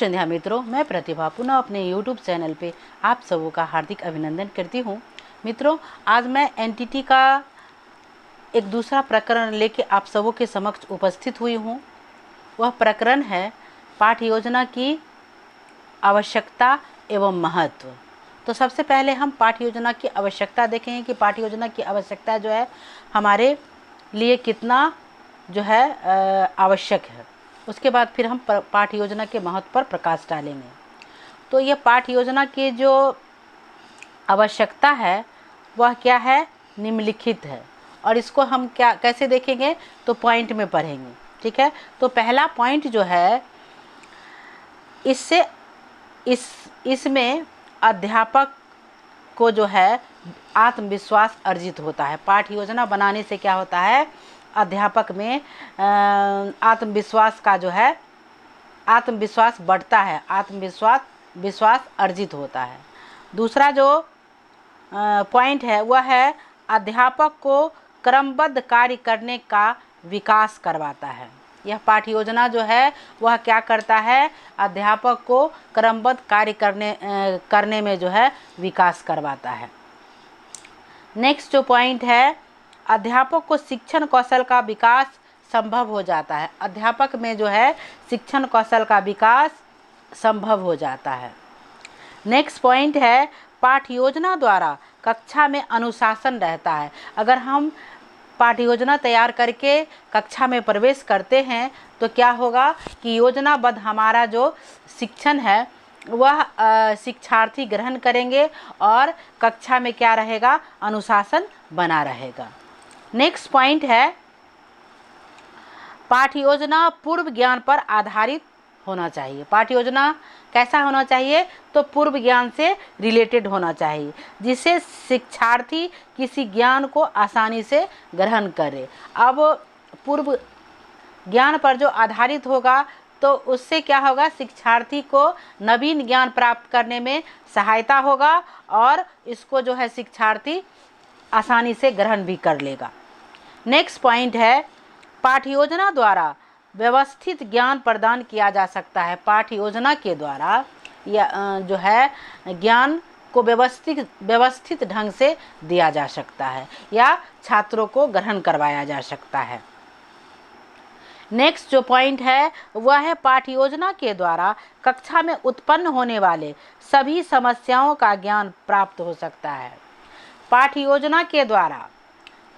शुभ संध्या मित्रों, मैं प्रतिभा पुनः अपने YouTube चैनल पे आप सबों का हार्दिक अभिनंदन करती हूँ। मित्रों, आज मैं एनटीटी का एक दूसरा प्रकरण लेके आप सबों के समक्ष उपस्थित हुई हूँ। वह प्रकरण है पाठ योजना की आवश्यकता एवं महत्व। तो सबसे पहले हम पाठ योजना की आवश्यकता देखेंगे कि पाठ योजना की आवश्यकता जो है हमारे लिए कितना जो है आवश्यक है। उसके बाद फिर हम पाठ योजना के महत्व पर प्रकाश डालेंगे। तो यह पाठ योजना की जो आवश्यकता है वह क्या है, निम्नलिखित है। और इसको हम कैसे देखेंगे तो पॉइंट में पढ़ेंगे, ठीक है। तो पहला पॉइंट जो है, इसमें अध्यापक को जो है आत्मविश्वास अर्जित होता है। पाठ योजना बनाने से क्या होता है, अध्यापक में आत्मविश्वास का जो है आत्मविश्वास बढ़ता है, विश्वास अर्जित होता है। दूसरा जो पॉइंट है वह है अध्यापक को क्रमबद्ध कार्य करने का विकास करवाता है। यह पाठ योजना जो है वह क्या करता है, अध्यापक को क्रमबद्ध कार्य करने में जो है विकास करवाता है। नेक्स्ट जो पॉइंट है, अध्यापक को शिक्षण कौशल का विकास संभव हो जाता है। अध्यापक में जो है शिक्षण कौशल का विकास संभव हो जाता है। नेक्स्ट पॉइंट है, पाठ योजना द्वारा कक्षा में अनुशासन रहता है। अगर हम पाठ योजना तैयार करके कक्षा में प्रवेश करते हैं तो क्या होगा कि योजनाबद्ध हमारा जो शिक्षण है वह शिक्षार्थी ग्रहण करेंगे और कक्षा में क्या रहेगा, अनुशासन बना रहेगा। नेक्स्ट पॉइंट है, पाठ योजना पूर्व ज्ञान पर आधारित होना चाहिए। पाठ योजना कैसा होना चाहिए, तो पूर्व ज्ञान से रिलेटेड होना चाहिए, जिससे शिक्षार्थी किसी ज्ञान को आसानी से ग्रहण करे। अब पूर्व ज्ञान पर जो आधारित होगा तो उससे क्या होगा, शिक्षार्थी को नवीन ज्ञान प्राप्त करने में सहायता होगा और इसको जो है शिक्षार्थी आसानी से ग्रहण भी कर लेगा। नेक्स्ट पॉइंट है, पाठ योजना द्वारा व्यवस्थित ज्ञान प्रदान किया जा सकता है। पाठ योजना के द्वारा या जो है ज्ञान को व्यवस्थित ढंग से दिया जा सकता है या छात्रों को ग्रहण करवाया जा सकता है। नेक्स्ट जो पॉइंट है वह है, पाठ योजना के द्वारा कक्षा में उत्पन्न होने वाले सभी समस्याओं का ज्ञान प्राप्त हो सकता है। पाठ योजना के द्वारा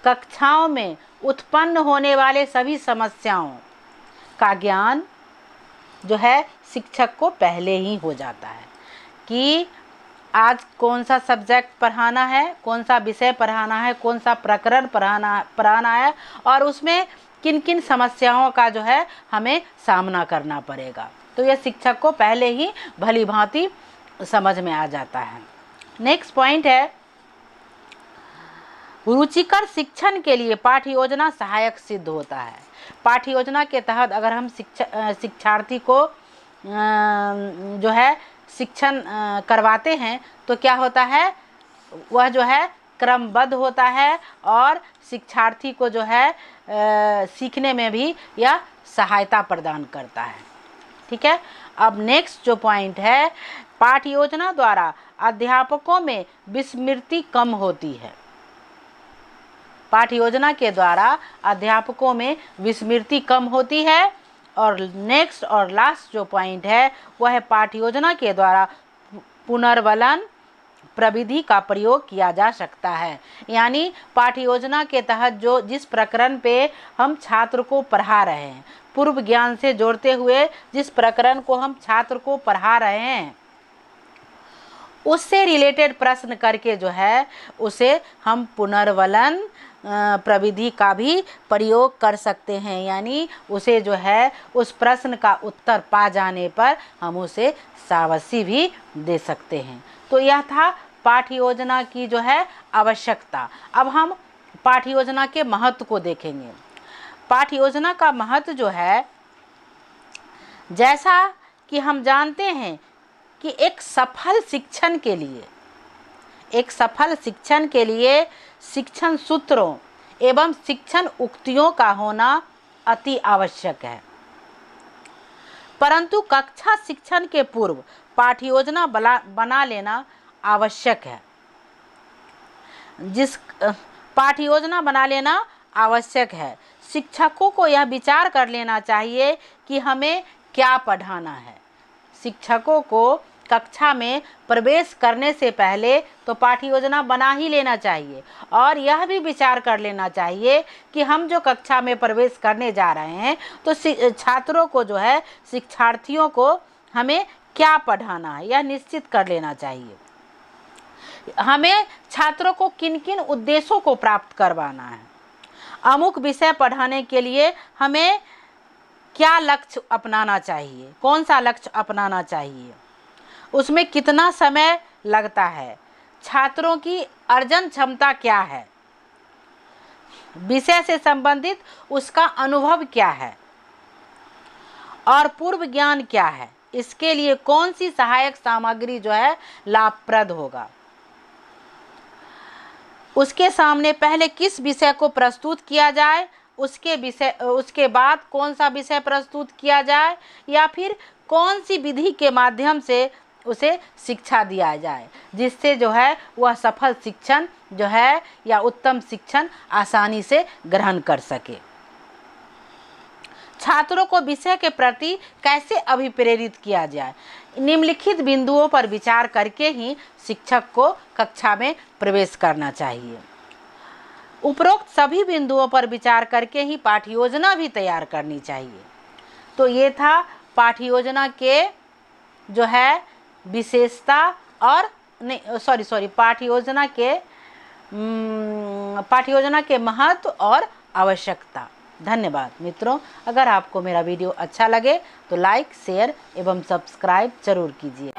कक्षाओं में उत्पन्न होने वाले सभी समस्याओं का ज्ञान जो है शिक्षक को पहले ही हो जाता है कि आज कौन सा सब्जेक्ट पढ़ाना है, कौन सा विषय पढ़ाना है, कौन सा प्रकरण पढ़ाना है और उसमें किन किन समस्याओं का जो है हमें सामना करना पड़ेगा। तो यह शिक्षक को पहले ही भली भांति समझ में आ जाता है। नेक्स्ट पॉइंट है, रुचिकर शिक्षण के लिए पाठ्य योजना सहायक सिद्ध होता है। पाठ्य योजना के तहत अगर हम शिक्षार्थी को जो है शिक्षण करवाते हैं तो क्या होता है, वह जो है क्रमबद्ध होता है और शिक्षार्थी को जो है सीखने में भी यह सहायता प्रदान करता है, ठीक है। अब नेक्स्ट जो पॉइंट है, पाठ्य योजना द्वारा अध्यापकों में विस्मृति कम होती है। पाठ्य योजना के द्वारा अध्यापकों में विस्मृति कम होती है। और नेक्स्ट और लास्ट जो पॉइंट है वह है, पाठ्य योजना के द्वारा पुनर्वलन प्रविधि का प्रयोग किया जा सकता है। यानी पाठ्य योजना के तहत जिस प्रकरण पे हम छात्र को पढ़ा रहे हैं, पूर्व ज्ञान से जोड़ते हुए जिस प्रकरण को हम छात्र को पढ़ा रहे हैं उससे रिलेटेड प्रश्न करके जो है उसे हम पुनर्वलन प्रविधि का भी प्रयोग कर सकते हैं। यानी उसे जो है उस प्रश्न का उत्तर पा जाने पर हम उसे शाबाशी भी दे सकते हैं। तो यह था पाठ्य योजना की जो है आवश्यकता। अब हम पाठ्य योजना के महत्व को देखेंगे। पाठ्य योजना का महत्व जो है, जैसा कि हम जानते हैं कि एक सफल शिक्षण के लिए शिक्षण सूत्रों एवं शिक्षण उक्तियों का होना अति आवश्यक है। परंतु कक्षा शिक्षण के पूर्व पाठ्य योजना बना लेना आवश्यक है। पाठ्य योजना बना लेना आवश्यक है। शिक्षकों को यह विचार कर लेना चाहिए कि हमें क्या पढ़ाना है। शिक्षकों को कक्षा में प्रवेश करने से पहले तो पाठ्य योजना बना ही लेना चाहिए और यह भी विचार कर लेना चाहिए कि हम जो कक्षा में प्रवेश करने जा रहे हैं तो छात्रों को जो है, शिक्षार्थियों को हमें क्या पढ़ाना है, यह निश्चित कर लेना चाहिए। हमें छात्रों को किन किन उद्देश्यों को प्राप्त करवाना है। अमुक विषय पढ़ाने के लिए हमें क्या लक्ष्य अपनाना चाहिए, कौन सा लक्ष्य अपनाना चाहिए, उसमें कितना समय लगता है, छात्रों की अर्जन क्षमता क्या है, विषय से संबंधित उसका अनुभव क्या है और पूर्व ज्ञान क्या है, इसके लिए कौन सी सहायक सामग्री जो है लाभप्रद होगा। उसके सामने पहले किस विषय को प्रस्तुत किया जाए, उसके बाद कौन सा विषय प्रस्तुत किया जाए या फिर कौन सी विधि के माध्यम से उसे शिक्षा दिया जाए, जिससे जो है वह सफल शिक्षण जो है या उत्तम शिक्षण आसानी से ग्रहण कर सके। छात्रों को विषय के प्रति कैसे अभिप्रेरित किया जाए, निम्नलिखित बिंदुओं पर विचार करके ही शिक्षक को कक्षा में प्रवेश करना चाहिए। उपरोक्त सभी बिंदुओं पर विचार करके ही पाठ्य योजना भी तैयार करनी चाहिए। तो ये था पाठ्य योजना के जो है विशेषता और पाठ्य योजना के महत्व और आवश्यकता। धन्यवाद मित्रों। अगर आपको मेरा वीडियो अच्छा लगे तो लाइक, शेयर एवं सब्सक्राइब जरूर कीजिए।